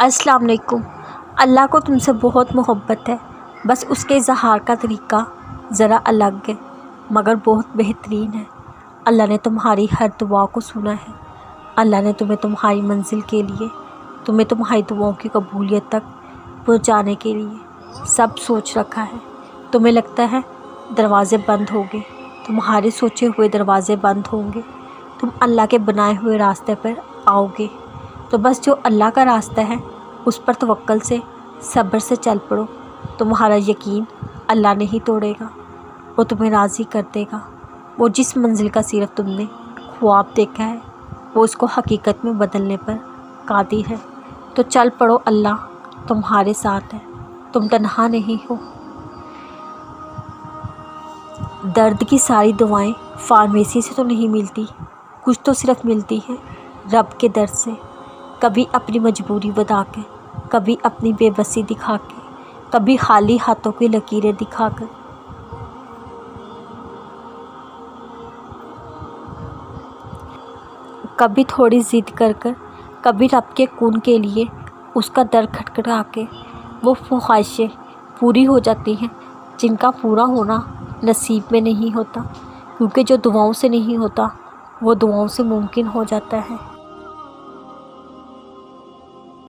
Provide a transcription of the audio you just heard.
السلام علیکم۔ اللہ کو تم سے بہت محبت ہے، بس اس کے اظہار کا طریقہ ذرا الگ ہے مگر بہت بہترین ہے۔ اللہ نے تمہاری ہر دعا کو سنا ہے۔ اللہ نے تمہیں تمہاری منزل کے لیے، تمہیں تمہاری دعاؤں کی قبولیت تک پہنچانے کے لیے سب سوچ رکھا ہے۔ تمہیں لگتا ہے دروازے بند ہوں گے، تمہارے سوچے ہوئے دروازے بند ہوں گے، تم اللہ کے بنائے ہوئے راستے پر آؤ گے، تو بس جو اللہ کا راستہ ہے اس پر توکل سے، صبر سے چل پڑو۔ تمہارا یقین اللہ نہیں توڑے گا، وہ تمہیں راضی کر دے گا۔ وہ جس منزل کا صرف تم نے خواب دیکھا ہے وہ اس کو حقیقت میں بدلنے پر قادر ہے۔ تو چل پڑو، اللہ تمہارے ساتھ ہے، تم تنہا نہیں ہو۔ درد کی ساری دوائیں فارمیسی سے تو نہیں ملتی، کچھ تو صرف ملتی ہے رب کے در سے۔ کبھی اپنی مجبوری بتا کے، کبھی اپنی بے بسی دکھا کے، کبھی خالی ہاتھوں کی لکیریں دکھا کر۔ کبھی تھوڑی ضد کر کر، کبھی رب کے کون کے لیے اس کا در کھٹکھٹا کے۔ وہ خواہشیں پوری ہو جاتی ہیں جن کا پورا ہونا نصیب میں نہیں ہوتا، کیونکہ جو دعاؤں سے نہیں ہوتا وہ دعاؤں سے ممکن ہو جاتا ہے۔